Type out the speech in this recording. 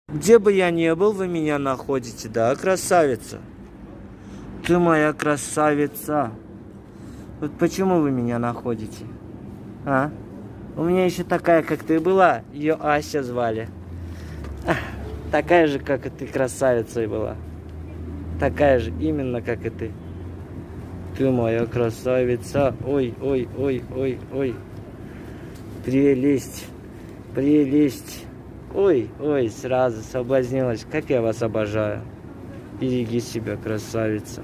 Где бы я ни был, вы меня находите, да, красавица? Ты моя красавица. Вот почему вы меня находите? А? У меня еще такая, как ты была, ее Ася звали. Такая же, как и ты, красавицей была. Такая же, именно как и ты. Ты моя красавица. Ой, ой, ой, ой, ой. Прелесть. Прелесть. Ой, ой, сразу соблазнилась. Как я вас обожаю. Береги себя, красавица.